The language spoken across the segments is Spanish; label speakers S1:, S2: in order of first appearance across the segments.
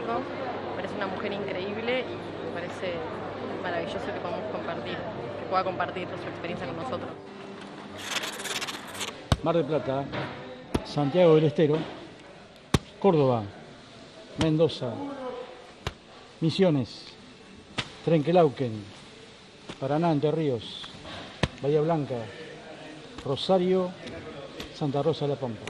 S1: México. Me parece una mujer increíble y me parece maravilloso que podamos compartir, que pueda compartir su experiencia con nosotros.
S2: Mar del Plata, Santiago del Estero, Córdoba, Mendoza, Misiones, Trenquelauquen, Paraná, Entre Ríos, Bahía Blanca, Rosario, Santa Rosa de la Pampa.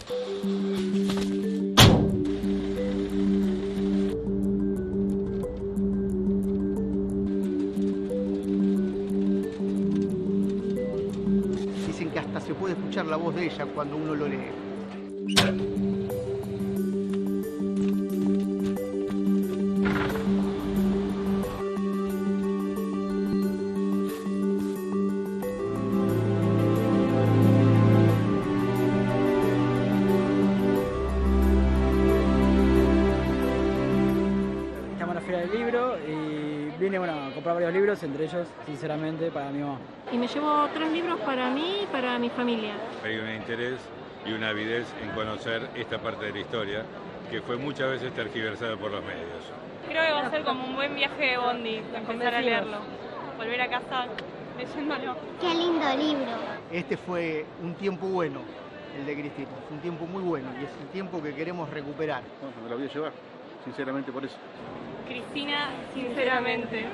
S3: Dicen que hasta se puede escuchar la voz de ella cuando uno lo lee.
S4: Estamos en la Feria del Libro y vine a comprar varios libros, entre ellos, sinceramente, para mi mamá.
S5: Y me llevo 3 libros para mí y para mi familia.
S6: Hay un interés y una avidez en conocer esta parte de la historia que fue muchas veces tergiversada por los medios.
S7: Creo que va a ser como un buen viaje de Bondi, empezar a leerlo, volver a casa leyéndolo.
S8: Qué lindo libro.
S3: Este fue un tiempo bueno, el de Cristina. Fue un tiempo muy bueno y es el tiempo que queremos recuperar.
S9: No, me la voy a llevar, sinceramente por eso.
S7: Cristina, sinceramente.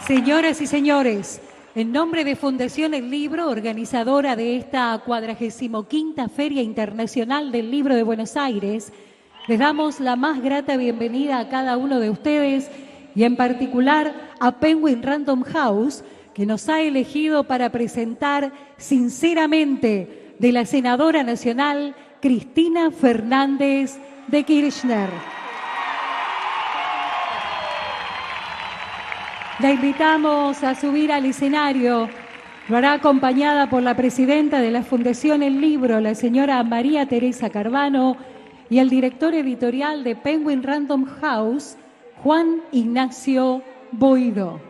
S10: Señoras y señores, en nombre de Fundación El Libro, organizadora de esta 45ª Feria Internacional del Libro de Buenos Aires, les damos la más grata bienvenida a cada uno de ustedes y en particular a Penguin Random House, que nos ha elegido para presentar sinceramente de la senadora nacional Cristina Fernández de Kirchner. La invitamos a subir al escenario. Lo hará acompañada por la presidenta de la Fundación El Libro, la señora María Teresa Carvano, y el director editorial de Penguin Random House, Juan Ignacio Boido.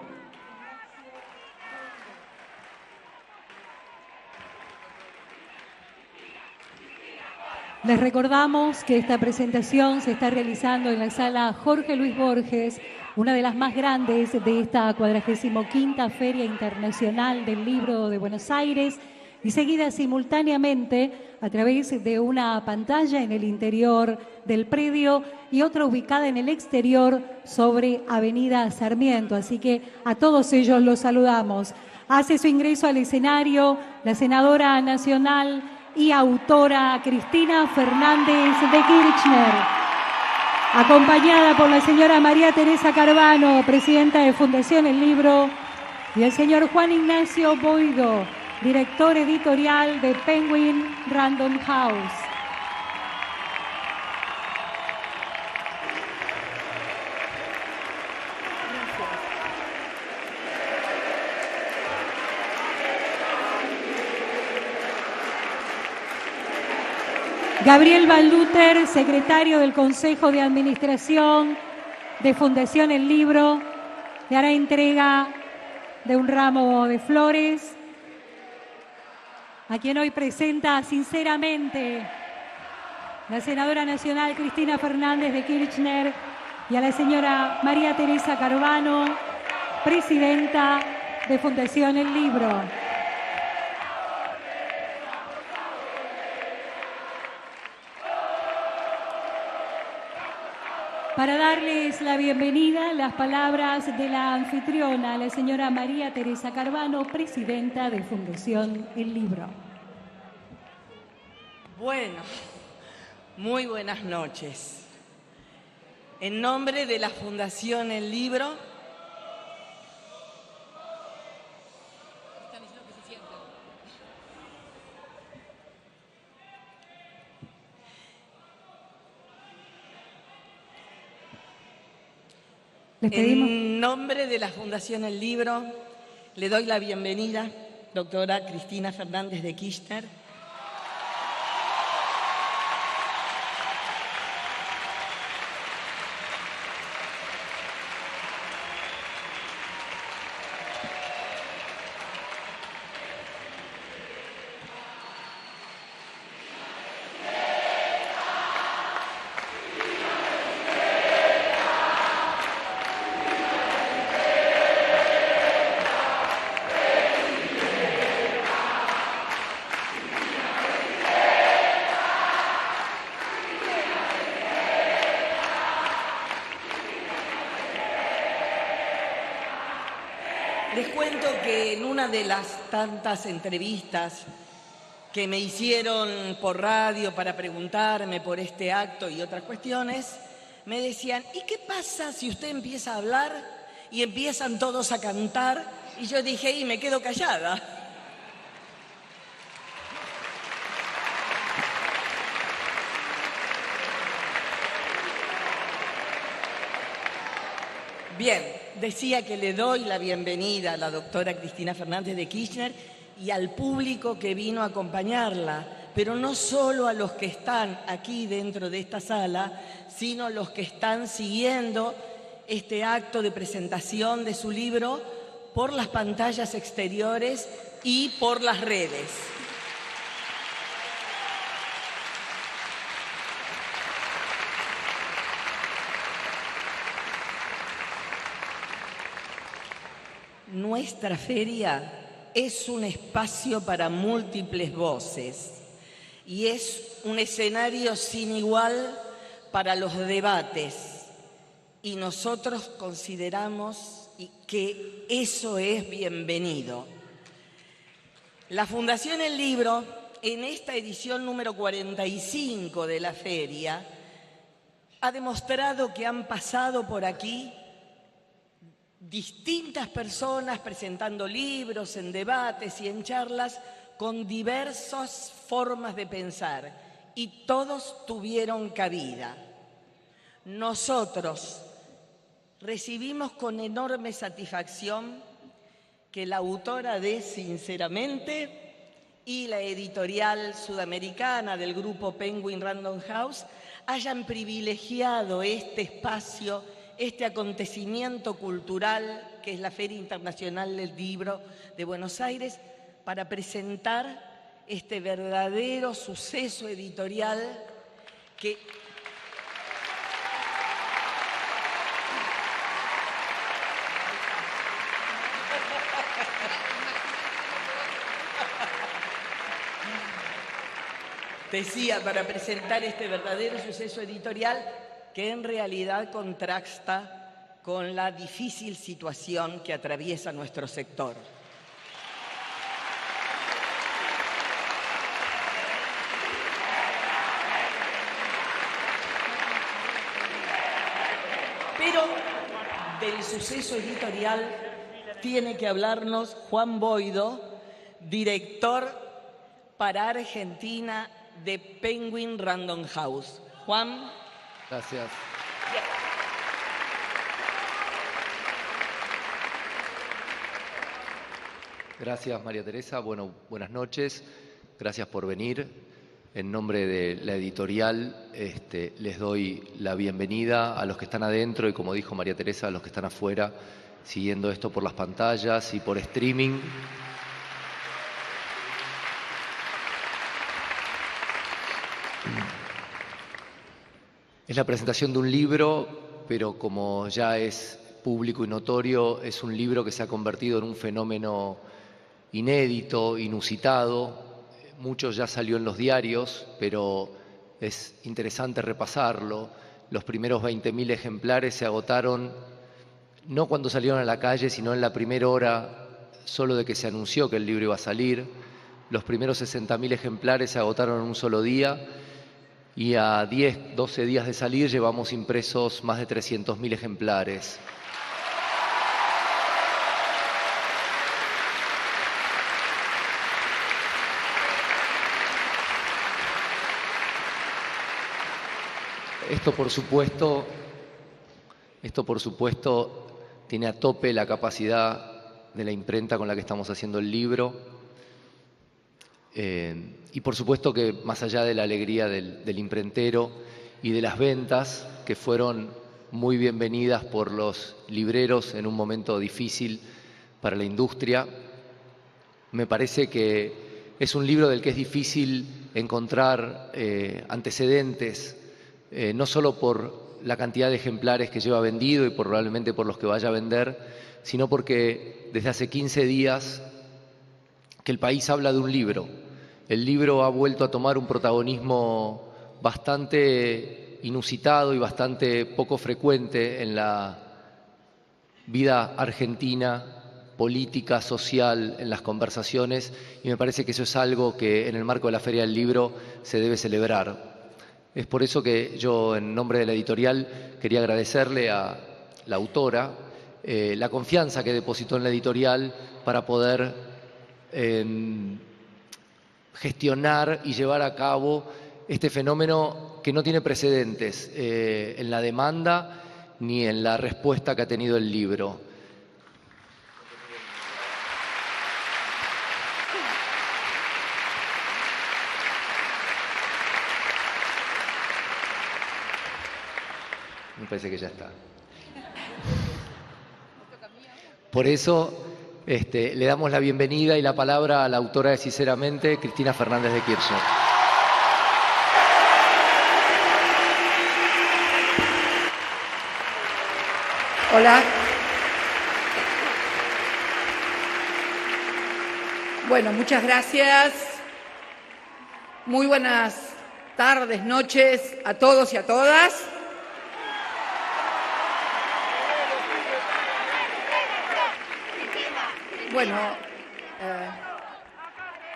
S10: Les recordamos que esta presentación se está realizando en la sala Jorge Luis Borges, una de las más grandes de esta 45ª Feria Internacional del Libro de Buenos Aires, y seguida simultáneamente a través de una pantalla en el interior del predio y otra ubicada en el exterior sobre Avenida Sarmiento. Así que a todos ellos los saludamos. Hace su ingreso al escenario la senadora nacional y autora Cristina Fernández de Kirchner, acompañada por la señora María Teresa Carvano, presidenta de Fundación El Libro, y el señor Juan Ignacio Boido, director editorial de Penguin Random House. Gabriel Balduter, secretario del Consejo de Administración de Fundación El Libro, le hará entrega de un ramo de flores a quien hoy presenta sinceramente la senadora nacional Cristina Fernández de Kirchner y a la señora María Teresa Carvano, presidenta de Fundación El Libro. Para darles la bienvenida, las palabras de la anfitriona, la señora María Teresa Carvano, presidenta de Fundación El Libro.
S11: Bueno,
S8: Muy buenas noches. En nombre de la Fundación El Libro, en nombre de la Fundación El Libro, le doy la bienvenida, doctora Cristina Fernández de Kirchner. Les cuento que en una de las tantas entrevistas que me hicieron por radio para preguntarme por este acto y otras cuestiones, me decían, ¿y qué pasa si usted empieza a hablar y empiezan todos a cantar? Y yo dije, y me quedo callada. Bien, decía que le doy la bienvenida a la doctora Cristina Fernández de Kirchner y al público que vino a acompañarla, pero no solo a los que están aquí dentro de esta sala, sino a los que están siguiendo este acto de presentación de su libro por las pantallas exteriores y por las redes. Nuestra feria es un espacio para múltiples voces y es un escenario sin igual para los debates. Y nosotros consideramos que eso es bienvenido. La Fundación El Libro, en esta edición número 45 de la feria, ha demostrado que han pasado por aquí distintas personas presentando libros, en debates y en charlas con diversas formas de pensar y todos tuvieron cabida. Nosotros recibimos con enorme satisfacción que la autora de Sinceramente y la editorial sudamericana del grupo Penguin Random House hayan privilegiado este espacio, este acontecimiento cultural que es la Feria Internacional del Libro de Buenos Aires, para presentar este verdadero suceso editorial que decía, para presentar este verdadero suceso editorial que en realidad contrasta con la difícil situación que atraviesa nuestro sector. Pero del suceso editorial tiene que hablarnos Juan Boido, director para Argentina de Penguin Random House. Juan.
S11: Gracias. Gracias, María Teresa. Bueno, buenas noches. Gracias por venir. En nombre de la editorial les doy la bienvenida a los que están adentro y, como dijo María Teresa, a los que están afuera, siguiendo esto por las pantallas y por streaming. Es la presentación de un libro, pero como ya es público y notorio, es un libro que se ha convertido en un fenómeno inédito, inusitado. Mucho ya salió en los diarios, pero es interesante repasarlo. Los primeros 20.000 ejemplares se agotaron no cuando salieron a la calle, sino en la primera hora solo de que se anunció que el libro iba a salir. Los primeros 60.000 ejemplares se agotaron en un solo día. y a 10, 12 días de salir llevamos impresos más de 300.000 ejemplares. Esto por supuesto, tiene a tope la capacidad de la imprenta con la que estamos haciendo el libro. Y por supuesto que más allá de la alegría del imprentero y de las ventas, que fueron muy bienvenidas por los libreros en un momento difícil para la industria, me parece que es un libro del que es difícil encontrar antecedentes, no solo por la cantidad de ejemplares que lleva vendido y probablemente por los que vaya a vender, sino porque desde hace 15 días que el país habla de un libro. El libro ha vuelto a tomar un protagonismo bastante inusitado y bastante poco frecuente en la vida argentina, política, social, en las conversaciones, y me parece que eso es algo que en el marco de la Feria del Libro se debe celebrar. Es por eso que yo, en nombre de la editorial, quería agradecerle a la autora la confianza que depositó en la editorial para poder gestionar y llevar a cabo este fenómeno que no tiene precedentes en la demanda ni en la respuesta que ha tenido el libro. Me parece que ya está. Por eso le damos la bienvenida y la palabra a la autora de Sinceramente, Cristina Fernández de Kirchner.
S12: Hola. Bueno, muchas gracias. Muy buenas tardes, noches a todos y a todas. Bueno,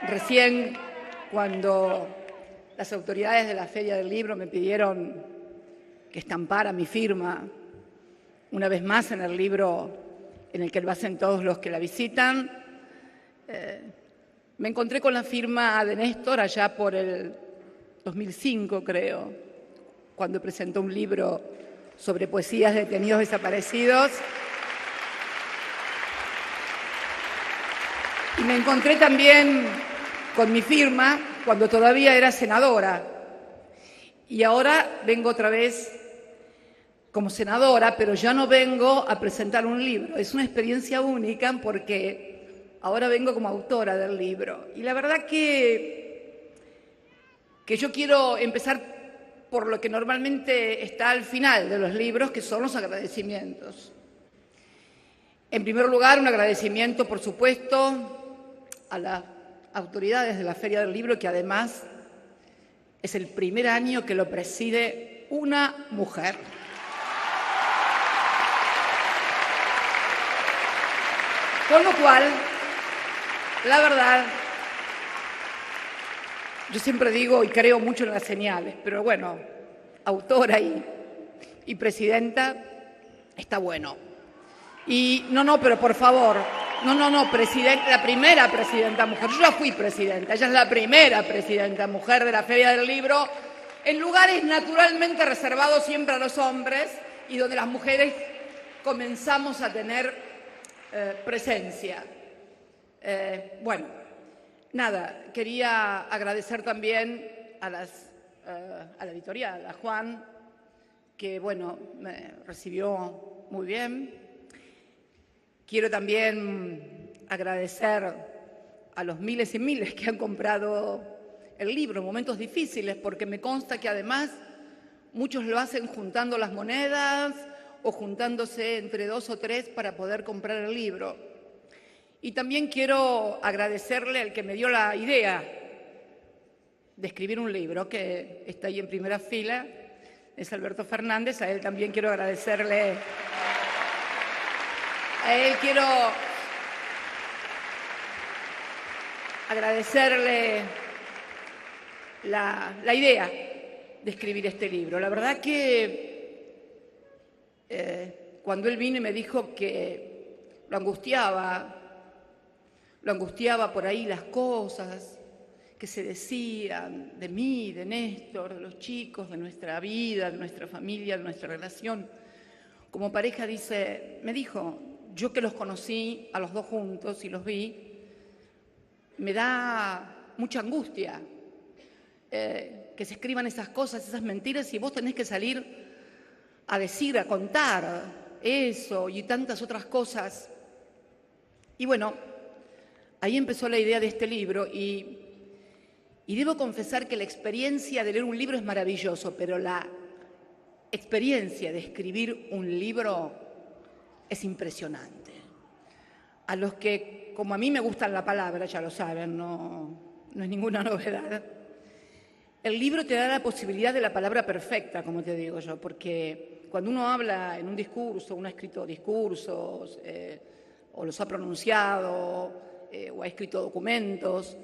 S12: recién cuando las autoridades de la Feria del Libro me pidieron que estampara mi firma una vez más en el libro en el que lo hacen todos los que la visitan, me encontré con la firma de Néstor allá por el 2005, creo, cuando presentó un libro sobre poesías de detenidos desaparecidos. Y me encontré también con mi firma cuando todavía era senadora. Y ahora vengo otra vez como senadora, pero ya no vengo a presentar un libro. Es una experiencia única porque ahora vengo como autora del libro. Y la verdad que yo quiero empezar por lo que normalmente está al final de los libros, que son los agradecimientos. En primer lugar, un agradecimiento, por supuesto, a las autoridades de la Feria del Libro, que además es el primer año que lo preside una mujer. Con lo cual, la verdad, yo siempre digo y creo mucho en las señales, pero bueno, autora y presidenta, está bueno. Y no, pero por favor, presidenta, la primera presidenta mujer. Yo ya fui presidenta, ella es la primera presidenta mujer de la Feria del Libro, en lugares naturalmente reservados siempre a los hombres y donde las mujeres comenzamos a tener presencia. Bueno, nada, quería agradecer también a la editorial, a Juan, que bueno, me recibió muy bien. Quiero también agradecer a los miles y miles que han comprado el libro en momentos difíciles, porque me consta que además muchos lo hacen juntando las monedas o juntándose entre 2 o 3 para poder comprar el libro. Y también quiero agradecerle al que me dio la idea de escribir un libro, que está ahí en primera fila, es Alberto Fernández. A él también quiero agradecerle. A él quiero agradecerle la idea escribir este libro. La verdad que cuando él vino y me dijo que lo angustiaba por ahí las cosas que se decían de mí, de Néstor, de los chicos, de nuestra vida, de nuestra familia, de nuestra relación. Como pareja me dijo, yo que los conocí a los dos juntos y los vi, me da mucha angustia que se escriban esas cosas, esas mentiras, y vos tenés que salir a decir, a contar eso y tantas otras cosas. Y bueno, ahí empezó la idea de este libro y debo confesar que la experiencia de leer un libro es maravilloso, pero la experiencia de escribir un libro es impresionante. A los que, como a mí me gustan la palabra, ya lo saben, no es ninguna novedad. El libro te da la posibilidad de la palabra perfecta, como te digo yo, porque cuando uno habla en un discurso, uno ha escrito discursos, o los ha pronunciado, o ha escrito documentos,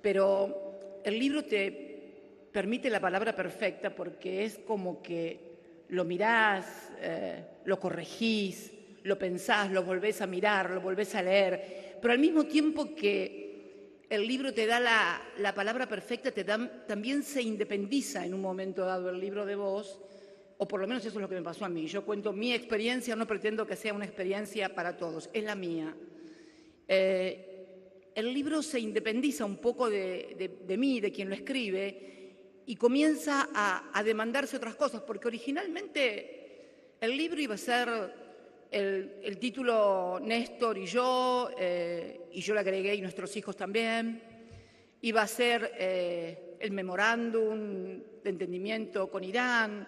S12: pero el libro te permite la palabra perfecta porque es como que lo mirás, lo corregís, lo pensás, lo volvés a mirar, lo volvés a leer, pero al mismo tiempo que el libro te da la palabra perfecta, también se independiza en un momento dado el libro de vos, o por lo menos eso es lo que me pasó a mí. Yo cuento mi experiencia, no pretendo que sea una experiencia para todos, es la mía. El libro se independiza un poco de mí, de quien lo escribe, y comienza a demandarse otras cosas, porque originalmente el libro iba a ser el título Néstor y yo le agregué y nuestros hijos también. Iba a ser el memorándum de entendimiento con Irán,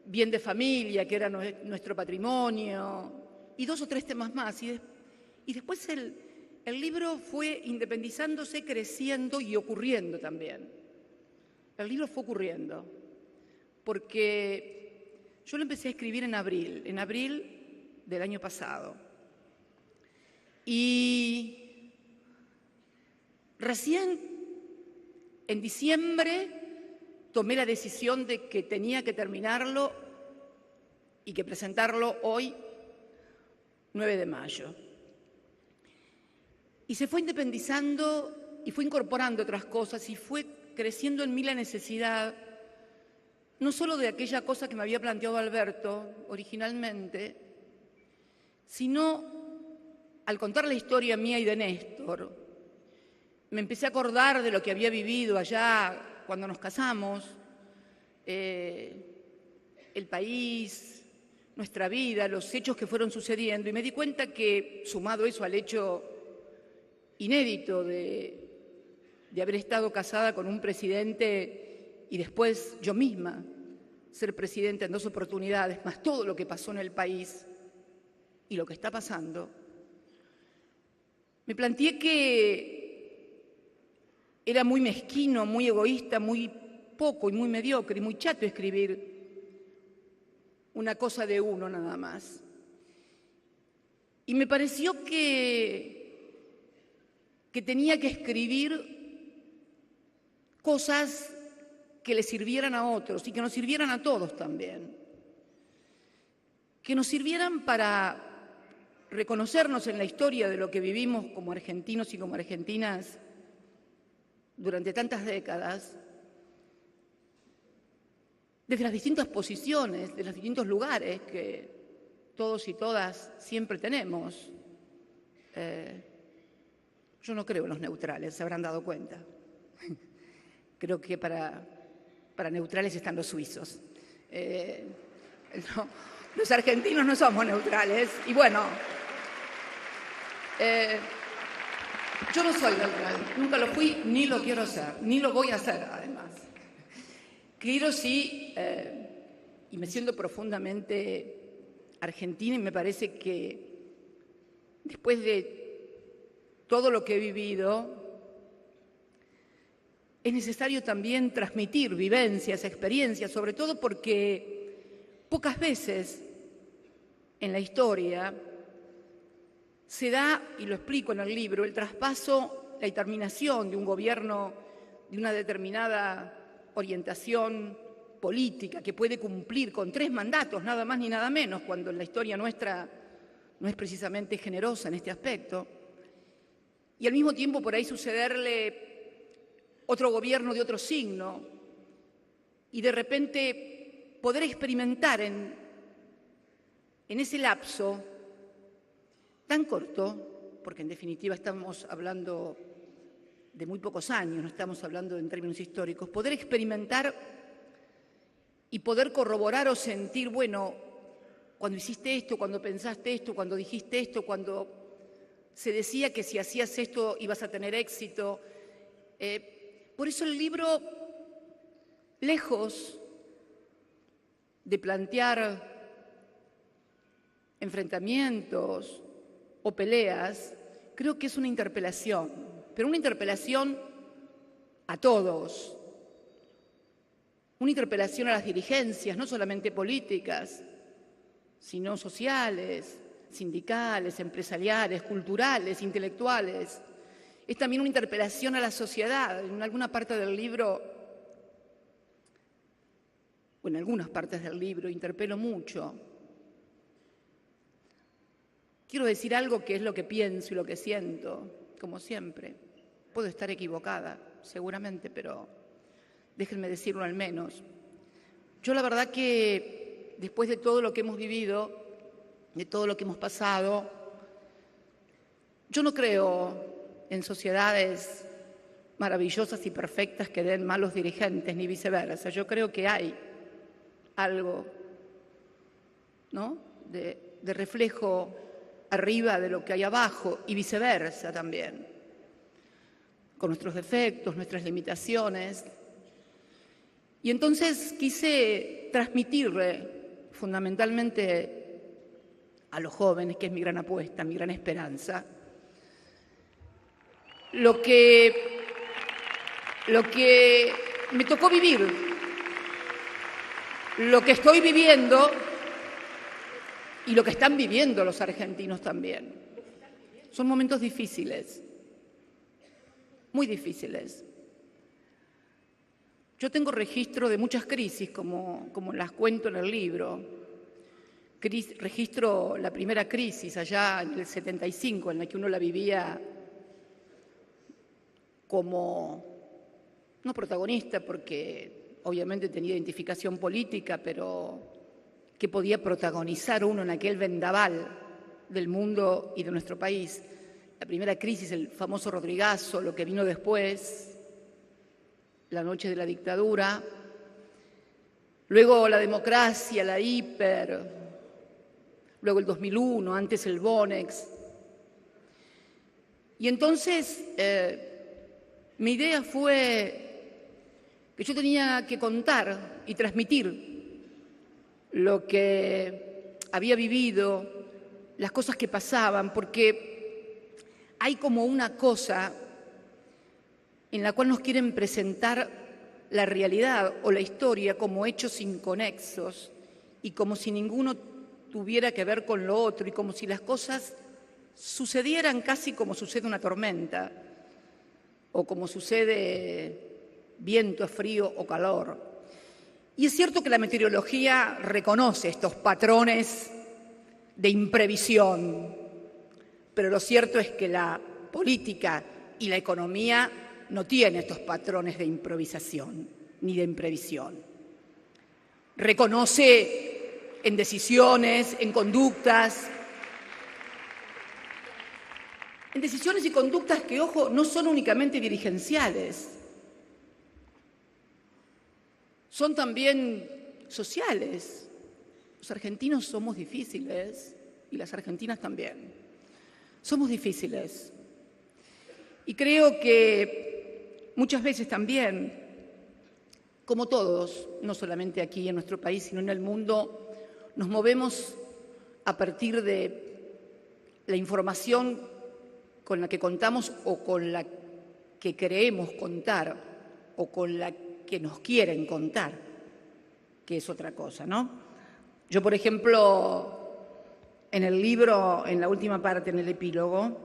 S12: bien de familia, que era nuestro patrimonio, y 2 o 3 temas más. Y después el libro fue independizándose, creciendo y ocurriendo también. El libro fue ocurriendo, porque yo lo empecé a escribir en abril del año pasado. Y recién en diciembre tomé la decisión de que tenía que terminarlo y que presentarlo hoy, 9 de mayo. Y se fue independizando y fue incorporando otras cosas y fue creciendo en mí la necesidad no solo de aquella cosa que me había planteado Alberto originalmente, sino al contar la historia mía y de Néstor, me empecé a acordar de lo que había vivido allá cuando nos casamos, el país, nuestra vida, los hechos que fueron sucediendo, y me di cuenta que, sumado eso al hecho inédito de haber estado casada con un presidente y después yo misma ser presidenta en 2 oportunidades, más todo lo que pasó en el país y lo que está pasando, me planteé que era muy mezquino, muy egoísta, muy poco y muy mediocre y muy chato escribir una cosa de uno nada más. Y me pareció que tenía que escribir cosas que le sirvieran a otros y que nos sirvieran a todos también. Que nos sirvieran para reconocernos en la historia de lo que vivimos como argentinos y como argentinas durante tantas décadas, desde las distintas posiciones, de los distintos lugares que todos y todas siempre tenemos. Yo no creo en los neutrales, se habrán dado cuenta. Creo que para neutrales están los suizos. No, los argentinos no somos neutrales. Y bueno, yo no soy neutral, nunca lo fui, ni lo quiero ser, ni lo voy a hacer además. Quiero sí, y me siento profundamente argentina, y me parece que después de todo lo que he vivido, es necesario también transmitir vivencias, experiencias, sobre todo porque pocas veces en la historia se da, y lo explico en el libro, el traspaso, la determinación de un gobierno de una determinada orientación política que puede cumplir con 3 mandatos, nada más ni nada menos, cuando la historia nuestra no es precisamente generosa en este aspecto, y al mismo tiempo por ahí sucederle otro gobierno de otro signo, y de repente poder experimentar en ese lapso tan corto, porque en definitiva estamos hablando de muy pocos años, no estamos hablando en términos históricos, poder experimentar y poder corroborar o sentir, bueno, cuando hiciste esto, cuando pensaste esto, cuando dijiste esto, cuando se decía que si hacías esto ibas a tener éxito. Por eso el libro, lejos de plantear enfrentamientos o peleas, creo que es una interpelación, pero una interpelación a todos, una interpelación a las dirigencias, no solamente políticas, sino sociales, sindicales, empresariales, culturales, intelectuales. Es también una interpelación a la sociedad. En alguna parte del libro, o en algunas partes del libro, interpelo mucho. Quiero decir algo que es lo que pienso y lo que siento, como siempre. Puedo estar equivocada, seguramente, pero déjenme decirlo al menos. Yo la verdad que después de todo lo que hemos vivido, de todo lo que hemos pasado, yo no creo en sociedades maravillosas y perfectas que den malos dirigentes, ni viceversa. Yo creo que hay algo, ¿no?, de reflejo arriba de lo que hay abajo y viceversa también, con nuestros defectos, nuestras limitaciones. Y entonces quise transmitirle fundamentalmente a los jóvenes, que es mi gran apuesta, mi gran esperanza, lo que me tocó vivir, lo que estoy viviendo y lo que están viviendo los argentinos también. Son momentos difíciles, muy difíciles. Yo tengo registro de muchas crisis, como las cuento en el libro. Registro la primera crisis allá en el 75, en la que uno la vivía como, no protagonista, porque obviamente tenía identificación política, pero que podía protagonizar uno en aquel vendaval del mundo y de nuestro país. La primera crisis, el famoso Rodrigazo, lo que vino después, la noche de la dictadura, luego la democracia, la hiper, luego el 2001, antes el Bonex. Y entonces mi idea fue que yo tenía que contar y transmitir lo que había vivido, las cosas que pasaban, porque hay como una cosa en la cual nos quieren presentar la realidad o la historia como hechos inconexos y como si ninguno tuviera que ver con lo otro y como si las cosas sucedieran casi como sucede una tormenta o como sucede viento, frío o calor. Y es cierto que la meteorología reconoce estos patrones de imprevisión, pero lo cierto es que la política y la economía no tienen estos patrones de improvisación ni de imprevisión. Reconoce en decisiones, en conductas y conductas que, ojo, no son únicamente dirigenciales, son también sociales. Los argentinos somos difíciles y las argentinas también. Somos difíciles. Y creo que muchas veces también, como todos, no solamente aquí en nuestro país, sino en el mundo, nos movemos a partir de la información con la que contamos o con la que creemos contar o con la que nos quieren contar, que es otra cosa, ¿no? Yo, por ejemplo, en el libro, en la última parte, en el epílogo,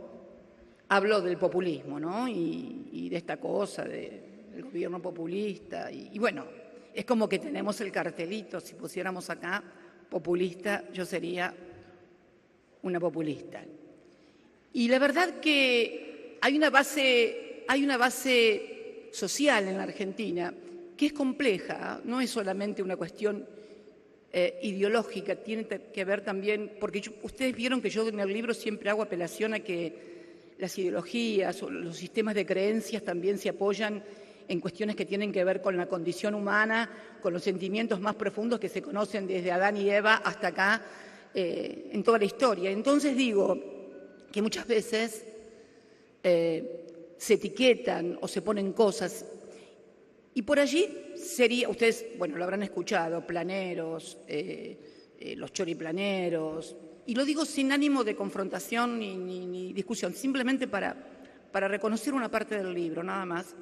S12: hablo del populismo, ¿no? Y de esta cosa de el gobierno populista, y bueno, es como que tenemos el cartelito, si pusiéramos acá populista, yo sería una populista. Y la verdad que hay una base social en la Argentina que es compleja, no es solamente una cuestión ideológica, tiene que ver también, porque ustedes vieron que yo en el libro siempre hago apelación a que las ideologías o los sistemas de creencias también se apoyan en cuestiones que tienen que ver con la condición humana, con los sentimientos más profundos que se conocen desde Adán y Eva hasta acá en toda la historia. Entonces digo que muchas veces se etiquetan o se ponen cosas y por allí sería, ustedes, bueno, lo habrán escuchado, planeros, los choriplaneros, y lo digo sin ánimo de confrontación ni discusión, simplemente para reconocer una parte del libro, nada más,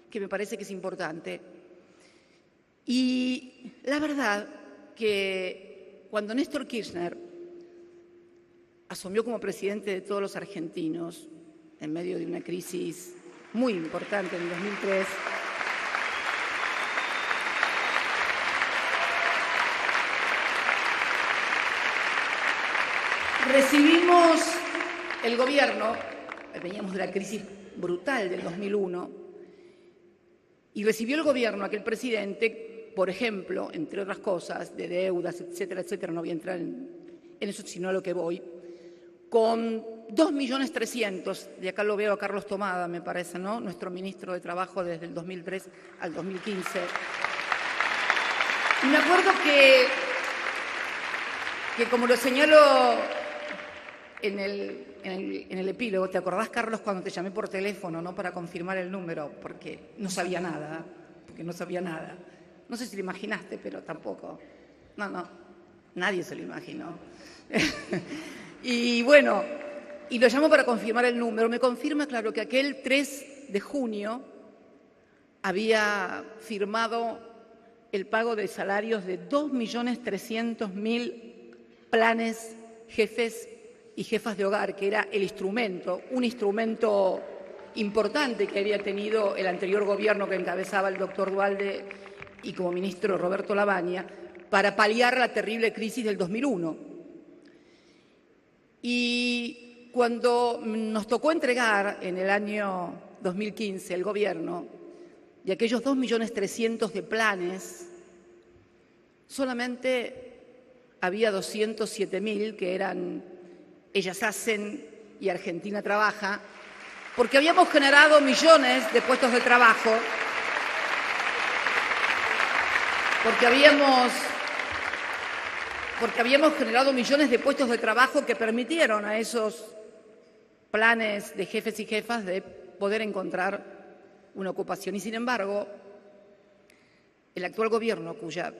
S12: que me parece que es importante. Y la verdad que cuando Néstor Kirchner asumió como presidente de todos los argentinos, en medio de una crisis muy importante en el 2003, recibimos el gobierno, veníamos de la crisis brutal del 2001, y recibió el gobierno aquel presidente, por ejemplo, entre otras cosas, de deudas, etcétera, etcétera, no voy a entrar en eso, sino a lo que voy, con 2.300.000, de acá lo veo a Carlos Tomada, me parece, ¿no? Nuestro ministro de Trabajo desde el 2003 al 2015. Y me acuerdo que como lo señalo en el epílogo, ¿te acordás, Carlos, cuando te llamé por teléfono, no para confirmar el número? Porque no sabía nada, No sé si lo imaginaste, pero tampoco. No, nadie se lo imaginó. Y bueno, y lo llamo para confirmar el número. Me confirma, claro, que aquel 3 de junio había firmado el pago de salarios de 2.300.000 planes, jefes y jefas de hogar, que era el instrumento, un instrumento importante que había tenido el anterior gobierno que encabezaba el doctor Duhalde y como ministro Roberto Lavagna, para paliar la terrible crisis del 2001. Y cuando nos tocó entregar en el año 2015 el gobierno de aquellos 2.300.000 de planes, solamente había 207.000 que eran Ellas Hacen y Argentina Trabaja, porque habíamos generado millones de puestos de trabajo, porque habíamos generado millones de puestos de trabajo que permitieron a esos planes de jefes y jefas de poder encontrar una ocupación. Y sin embargo, el actual gobierno, cuya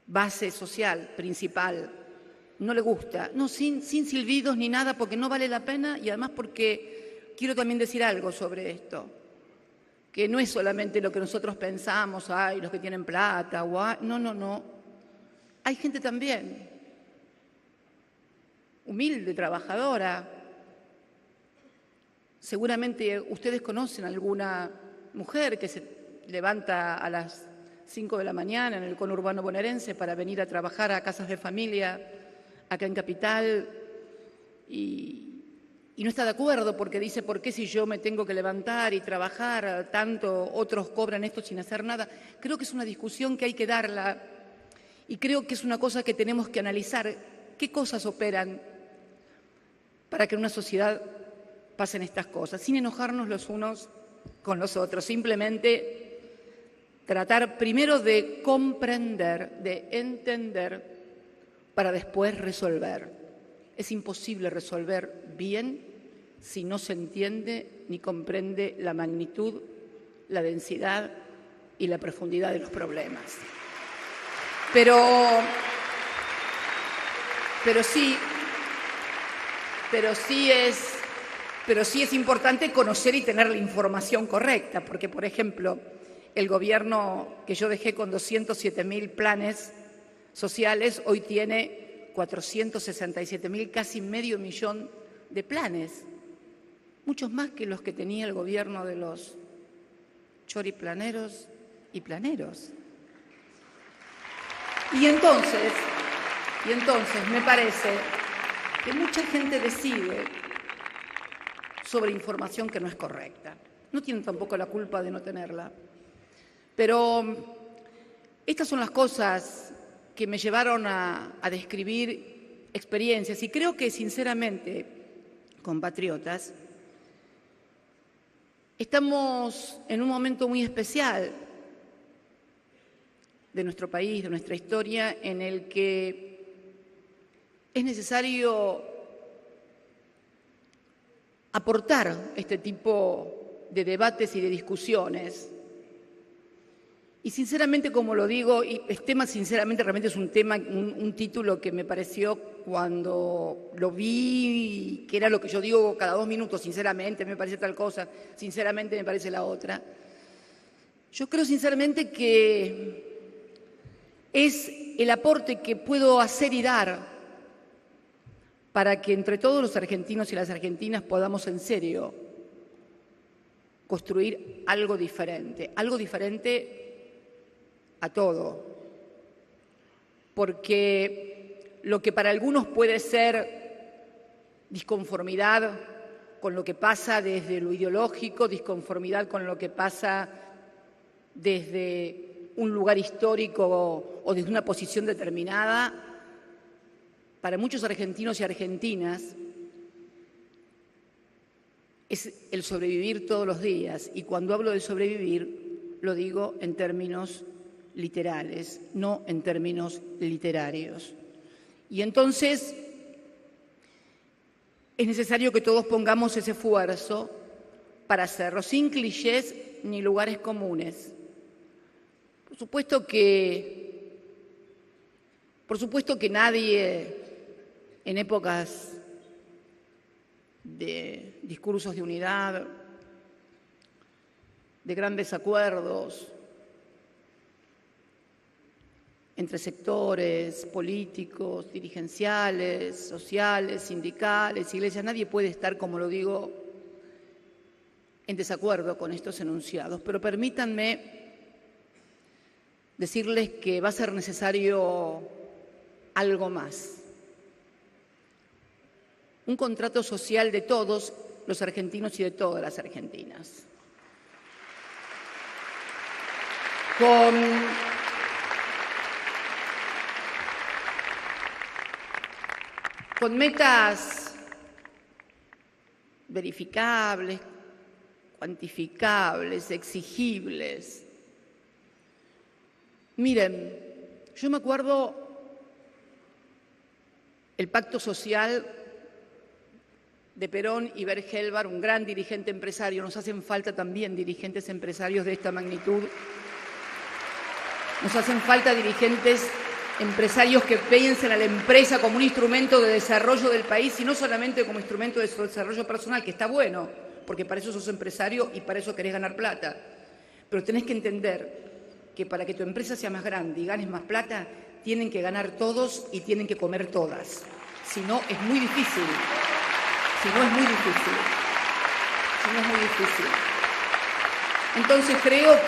S12: base social principal no le gusta, no, sin silbidos ni nada, porque no vale la pena y además porque quiero también decir algo sobre esto, que no es solamente lo que nosotros pensamos, ay, los que tienen plata, no. Hay gente también humilde, trabajadora. Seguramente ustedes conocen alguna mujer que se levanta a las 5 de la mañana en el conurbano bonaerense para venir a trabajar a casas de familia acá en Capital y no está de acuerdo porque dice, ¿por qué si yo me tengo que levantar y trabajar tanto, otros cobran esto sin hacer nada? Creo que es una discusión que hay que darla y creo que es una cosa que tenemos que analizar. ¿Qué cosas operan para que en una sociedad pasen estas cosas? Sin enojarnos los unos con los otros, simplemente tratar primero de comprender, de entender, para después resolver. Es imposible resolver bien si no se entiende ni comprende la magnitud, la densidad y la profundidad de los problemas. Pero sí es importante conocer y tener la información correcta, porque, por ejemplo, el gobierno que yo dejé con 207.000 planes sociales hoy tiene 467.000, casi medio millón de planes, muchos más que los que tenía el gobierno de los choriplaneros y planeros. Y entonces me parece que mucha gente decide sobre información que no es correcta. No tienen tampoco la culpa de no tenerla. Pero estas son las cosas que me llevaron a describir experiencias y creo que sinceramente, compatriotas, estamos en un momento muy especial de nuestro país, de nuestra historia, en el que es necesario aportar este tipo de debates y de discusiones. Y sinceramente, como lo digo, y este tema sinceramente realmente es un tema, un título que me pareció cuando lo vi, que era lo que yo digo cada 2 minutos, sinceramente me parece tal cosa, sinceramente me parece la otra. Yo creo sinceramente que es el aporte que puedo hacer y dar para que entre todos los argentinos y las argentinas podamos en serio construir algo diferente a todo. Porque lo que para algunos puede ser disconformidad con lo que pasa desde lo ideológico, disconformidad con lo que pasa desde un lugar histórico o desde una posición determinada, para muchos argentinos y argentinas es el sobrevivir todos los días. Y cuando hablo de sobrevivir, lo digo en términos literales, no en términos literarios. Y entonces es necesario que todos pongamos ese esfuerzo para hacerlo, sin clichés ni lugares comunes. Por supuesto que nadie en épocas de discursos de unidad, de grandes acuerdos entre sectores políticos, dirigenciales, sociales, sindicales, iglesias, nadie puede estar, como lo digo, en desacuerdo con estos enunciados. Pero permítanme decirles que va a ser necesario algo más. Un contrato social de todos los argentinos y de todas las argentinas. Con metas verificables, cuantificables, exigibles. Miren, yo me acuerdo el pacto social de Perón y Bergelbar, un gran dirigente empresario. Nos hacen falta también dirigentes empresarios de esta magnitud. Nos hacen falta dirigentes empresarios que piensen a la empresa como un instrumento de desarrollo del país y no solamente como instrumento de desarrollo personal, que está bueno, porque para eso sos empresario y para eso querés ganar plata. Pero tenés que entender que para que tu empresa sea más grande y ganes más plata, tienen que ganar todos y tienen que comer todas. Si no, es muy difícil. Entonces creo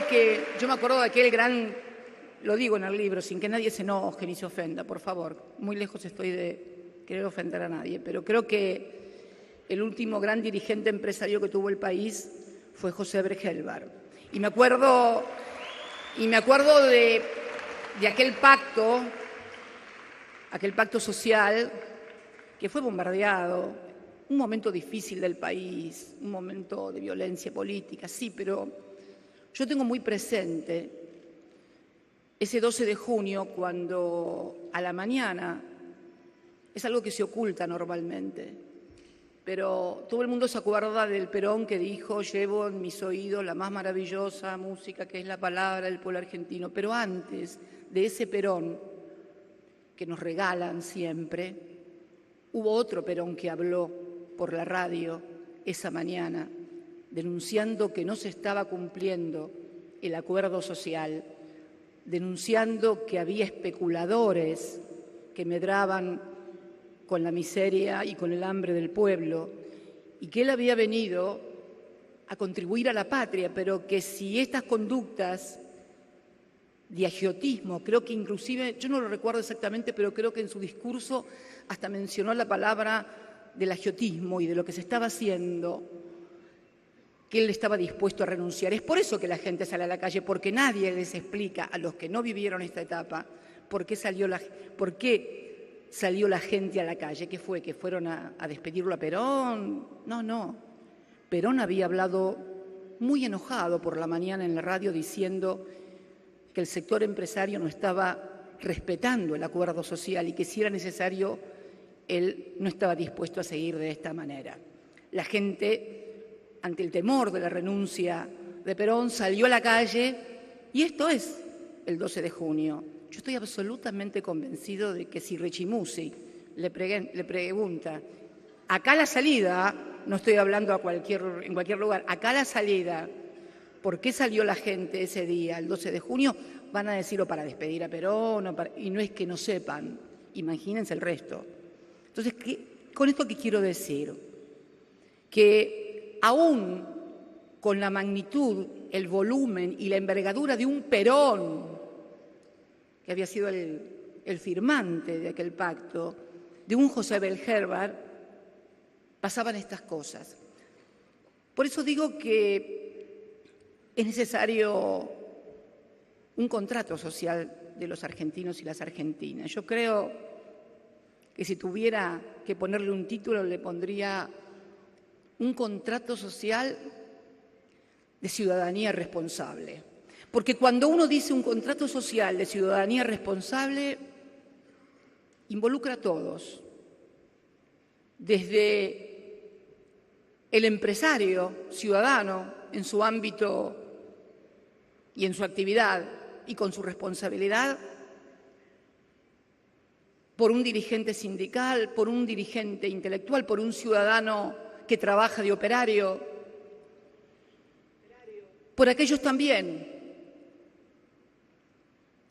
S12: que yo me acuerdo de aquel gran, lo digo en el libro, sin que nadie se enoje ni se ofenda, por favor, muy lejos estoy de querer ofender a nadie, pero creo que el último gran dirigente empresario que tuvo el país fue José Bergelbar. Y me acuerdo de aquel pacto social que fue bombardeado, un momento difícil del país, un momento de violencia política, sí, pero yo tengo muy presente ese 12 de junio cuando a la mañana, es algo que se oculta normalmente, pero todo el mundo se acuerda del Perón que dijo: llevo en mis oídos la más maravillosa música que es la palabra del pueblo argentino. Pero antes de ese Perón que nos regalan siempre, hubo otro Perón que habló por la radio esa mañana, denunciando que no se estaba cumpliendo el acuerdo social, denunciando que había especuladores que medraban con la miseria y con el hambre del pueblo, y que él había venido a contribuir a la patria, pero que si estas conductas de agiotismo, creo que inclusive, yo no lo recuerdo exactamente, pero creo que en su discurso hasta mencionó la palabra del agiotismo y de lo que se estaba haciendo, que él estaba dispuesto a renunciar. Es por eso que la gente sale a la calle, porque nadie les explica a los que no vivieron esta etapa por qué salió la gente a la calle. ¿Qué fue? ¿Que fueron a despedirlo a Perón? No. Perón había hablado muy enojado por la mañana en la radio diciendo que el sector empresario no estaba respetando el acuerdo social y que si era necesario, él no estaba dispuesto a seguir de esta manera. La gente, ante el temor de la renuncia de Perón, salió a la calle y esto es el 12 de junio. Yo estoy absolutamente convencido de que si Rechimusi le pregunta, acá la salida, no estoy hablando en cualquier lugar, acá la salida, ¿por qué salió la gente ese día, el 12 de junio? Van a decirlo para despedir a Perón, y no es que no sepan, imagínense el resto. Entonces, ¿con esto qué quiero decir? Que aún con la magnitud, el volumen y la envergadura de un Perón, que había sido el firmante de aquel pacto, de un José Bell Herbert, pasaban estas cosas. Por eso digo que es necesario un contrato social de los argentinos y las argentinas. Yo creo que si tuviera que ponerle un título, le pondría un contrato social de ciudadanía responsable. Porque cuando uno dice un contrato social de ciudadanía responsable, involucra a todos, desde el empresario ciudadano en su ámbito y en su actividad y con su responsabilidad, por un dirigente sindical, por un dirigente intelectual, por un ciudadano que trabaja de operario, por aquellos también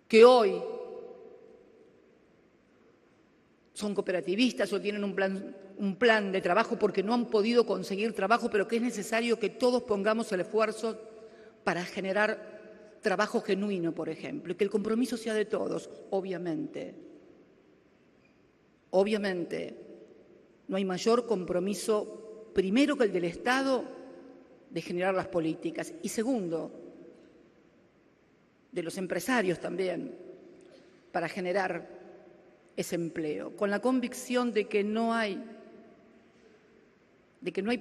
S12: que hoy son cooperativistas o tienen un plan de trabajo porque no han podido conseguir trabajo, pero que es necesario que todos pongamos el esfuerzo para generar trabajo genuino, por ejemplo, y que el compromiso sea de todos, obviamente. Obviamente, no hay mayor compromiso, primero que el del Estado, de generar las políticas, y segundo, de los empresarios también, para generar ese empleo, con la convicción de que no hay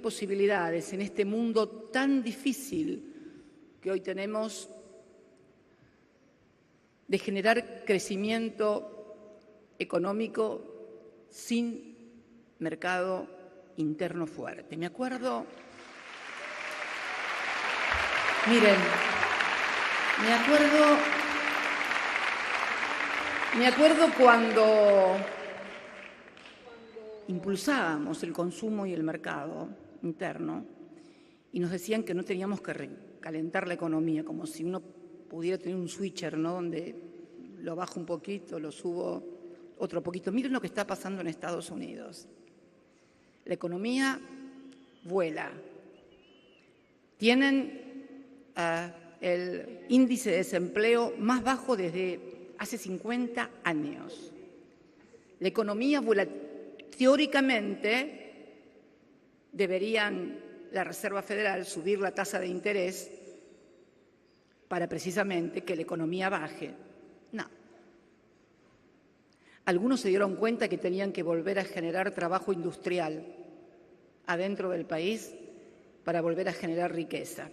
S12: posibilidades en este mundo tan difícil que hoy tenemos de generar crecimiento económico sin mercado interno fuerte. Me acuerdo cuando impulsábamos el consumo y el mercado interno y nos decían que no teníamos que recalentar la economía, como si uno pudiera tener un switcher, ¿no?, donde lo bajo un poquito, lo subo otro poquito. Miren lo que está pasando en Estados Unidos. La economía vuela. Tienen el índice de desempleo más bajo desde hace 50 años. La economía vuela. Teóricamente, deberían la Reserva Federal subir la tasa de interés para precisamente que la economía baje. No. Algunos se dieron cuenta que tenían que volver a generar trabajo industrial adentro del país para volver a generar riqueza.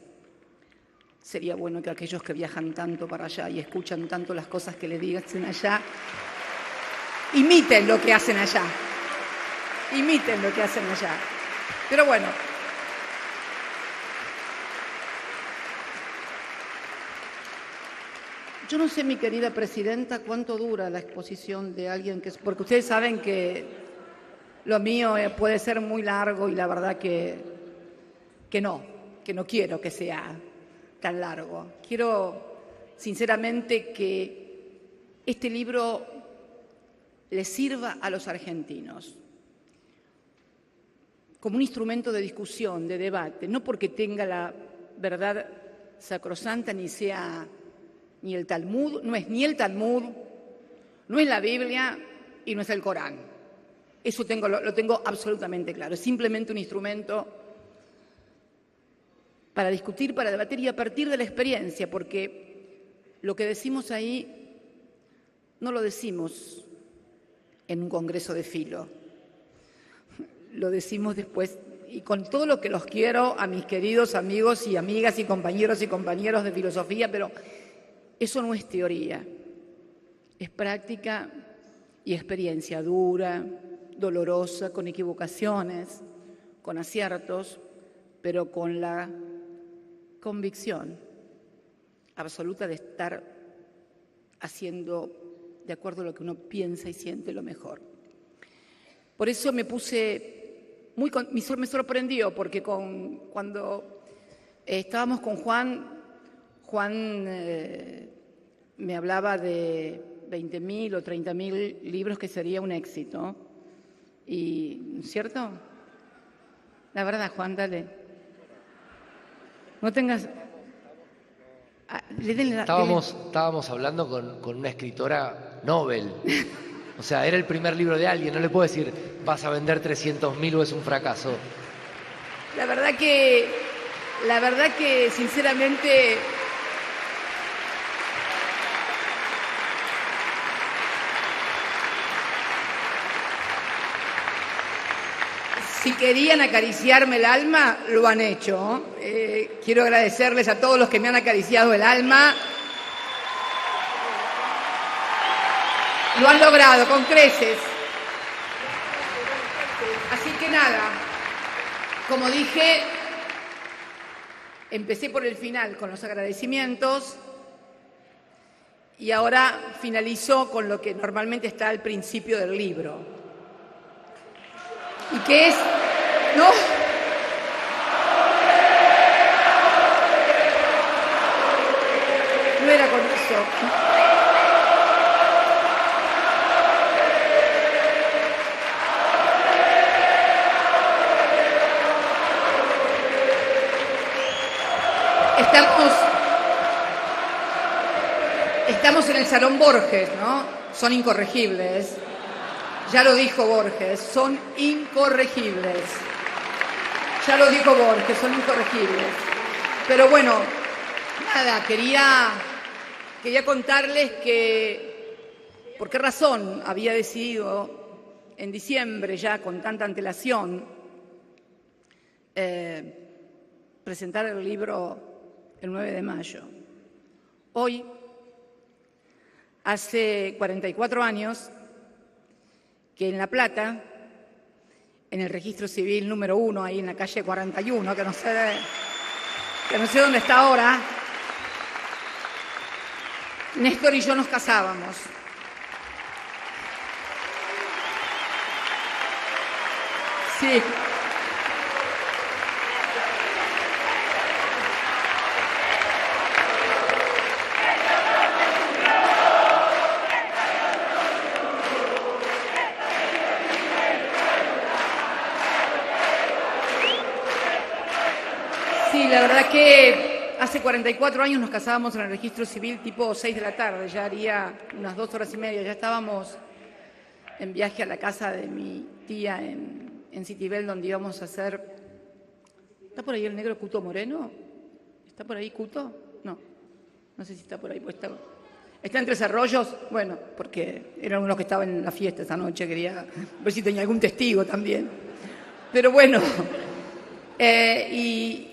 S12: Sería bueno que aquellos que viajan tanto para allá y escuchan tanto las cosas que le dicen allá, imiten lo que hacen allá. Imiten lo que hacen allá. Pero bueno, yo no sé, mi querida presidenta, cuánto dura la exposición de alguien que... Porque ustedes saben que lo mío puede ser muy largo y la verdad que no quiero que sea tan largo. Quiero, sinceramente, que este libro les sirva a los argentinos. como un instrumento de discusión, de debate, no porque tenga la verdad sacrosanta ni sea ni el Talmud, no es ni el Talmud, no es la Biblia y no es el Corán. Eso lo tengo absolutamente claro. Es simplemente un instrumento para discutir, para debatir y a partir de la experiencia, porque lo que decimos ahí no lo decimos en un congreso de filo. Lo decimos después, y con todo lo que los quiero a mis queridos amigos y amigas y compañeros de filosofía, pero eso no es teoría, es práctica y experiencia dura, dolorosa, con equivocaciones, con aciertos, pero con la convicción absoluta de estar haciendo de acuerdo a lo que uno piensa y siente lo mejor. Por eso me me sorprendió, porque cuando estábamos con Juan me hablaba de 20.000 o 30.000 libros que sería un éxito. Y, ¿cierto? La verdad, Juan, dale. No tengas...
S11: Estábamos hablando con una escritora Nobel. O sea, era el primer libro de alguien. No le puedo decir, vas a vender 300.000 o es un fracaso.
S12: La verdad que sinceramente... Si querían acariciarme el alma, lo han hecho. Quiero agradecerles a todos los que me han acariciado el alma. Lo han logrado con creces. Así que nada, como dije, empecé por el final con los agradecimientos y ahora finalizo con lo que normalmente está al principio del libro. ¿Y qué es? ¿No? No era con eso. Estamos en el Salón Borges, ¿no? Son incorregibles. Ya lo dijo Borges, son incorregibles. Ya lo dijo Borges, son incorregibles. Pero bueno, nada, quería contarles por qué razón había decidido en diciembre, ya con tanta antelación, presentar el libro el 9 de mayo. Hoy, hace 44 años, que en La Plata, en el registro civil número 1, ahí en la calle 41, que no sé dónde está ahora, Néstor y yo nos casábamos. Sí. La verdad que hace 44 años nos casábamos en el registro civil tipo 6 de la tarde, ya haría unas 2 horas y media, ya estábamos en viaje a la casa de mi tía en Citibel, donde íbamos a hacer... ¿Está por ahí el negro Cuto Moreno? ¿Está por ahí Cuto? No sé si está por ahí, pues está en Tres Arroyos, bueno, porque era uno que estaba en la fiesta esa noche, quería ver si tenía algún testigo también. Pero bueno...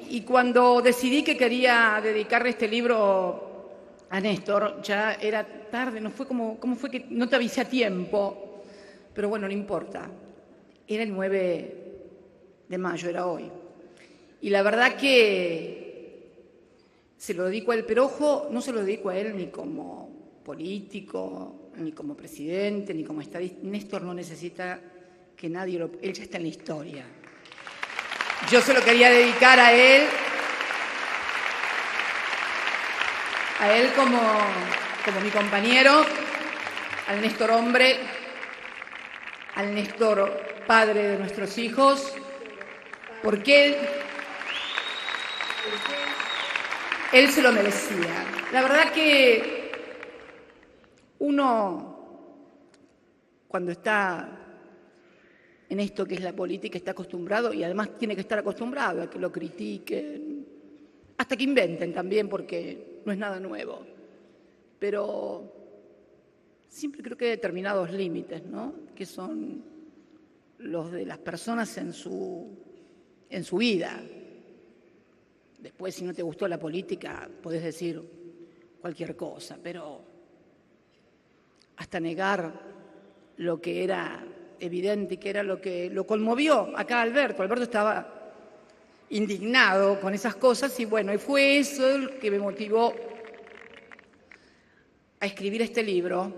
S12: Y cuando decidí que quería dedicarle este libro a Néstor, ya era tarde, no fue como fue que no te avisé a tiempo, pero bueno, no importa. Era el 9 de mayo, era hoy. Y la verdad que se lo dedico a él, pero ojo, no se lo dedico a él ni como político, ni como presidente, ni como estadista. Néstor no necesita que nadie él ya está en la historia. Yo se lo quería dedicar a él como mi compañero, al Néstor hombre, al Néstor padre de nuestros hijos, porque él se lo merecía. La verdad que uno, cuando está en esto que es la política, está acostumbrado, y además tiene que estar acostumbrado a que lo critiquen, hasta que inventen también, porque no es nada nuevo. Pero siempre creo que hay determinados límites, ¿no?, que son los de las personas en su vida. Después, si no te gustó la política, podés decir cualquier cosa, pero hasta negar lo que era evidente y que era lo que lo conmovió acá a Alberto. Alberto estaba indignado con esas cosas y bueno, y fue eso el que me motivó a escribir este libro,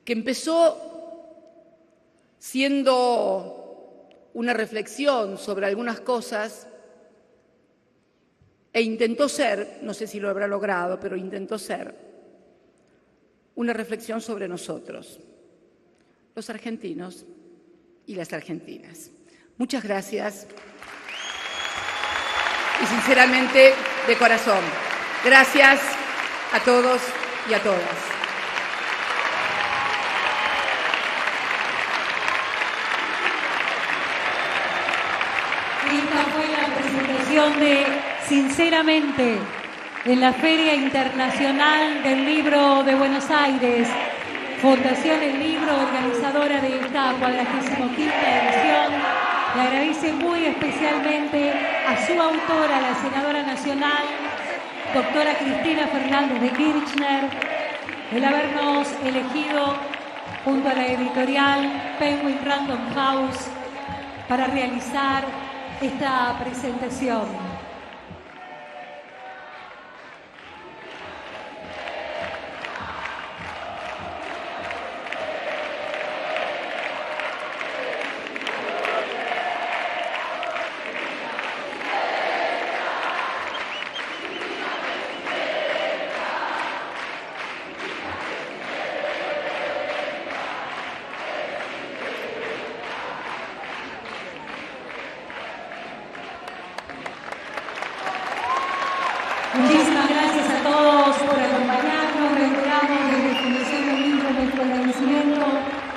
S12: que empezó siendo una reflexión sobre algunas cosas e intentó ser, no sé si lo habrá logrado, pero intentó ser una reflexión sobre nosotros, los argentinos y las argentinas. Muchas gracias y sinceramente de corazón, gracias a todos y a todas.
S10: Esta fue la presentación de Sinceramente en la Feria Internacional del Libro de Buenos Aires. Fundación El Libro, organizadora de esta 45ª edición, le agradece muy especialmente a su autora, la senadora nacional, doctora Cristina Fernández de Kirchner, el habernos elegido junto a la editorial Penguin Random House para realizar esta presentación. Muchísimas gracias a todos por acompañarnos. Reiteramos desde Fundación del Libro nuestro agradecimiento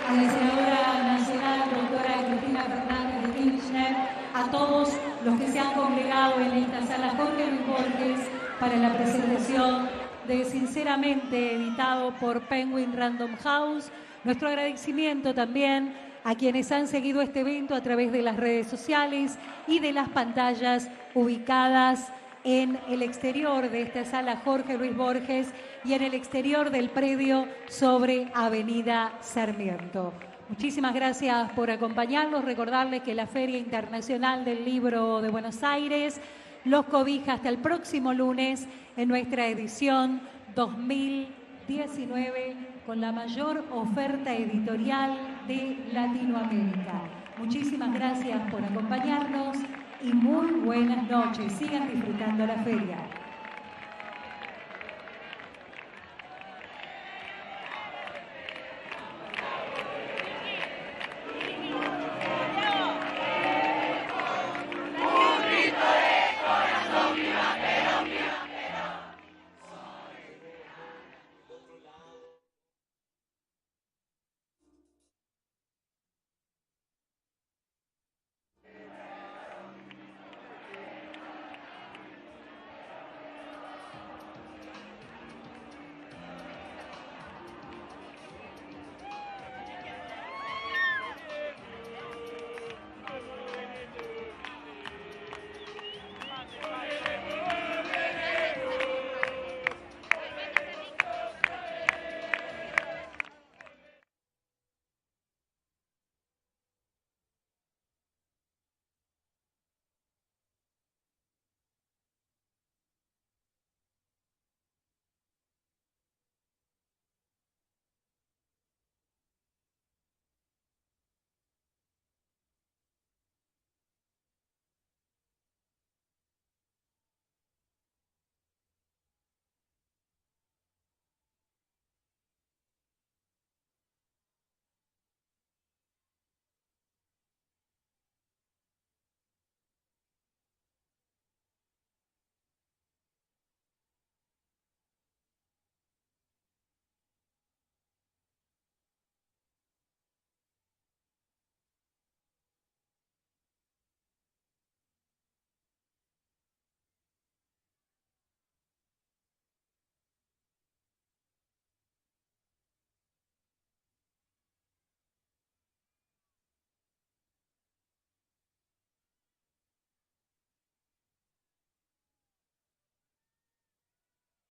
S10: a la senadora nacional, doctora Cristina Fernández de Kirchner, a todos los que se han congregado en esta sala Jorge Luis Borges para la presentación de Sinceramente, editado por Penguin Random House. Nuestro agradecimiento también a quienes han seguido este evento a través de las redes sociales y de las pantallas ubicadas en el exterior de esta sala Jorge Luis Borges y en el exterior del predio sobre Avenida Sarmiento. Muchísimas gracias por acompañarnos. Recordarles que la Feria Internacional del Libro de Buenos Aires los cobija hasta el próximo lunes en nuestra edición 2019 con la mayor oferta editorial de Latinoamérica. Muchísimas gracias por acompañarnos y muy buenas noches. Sigan disfrutando la feria.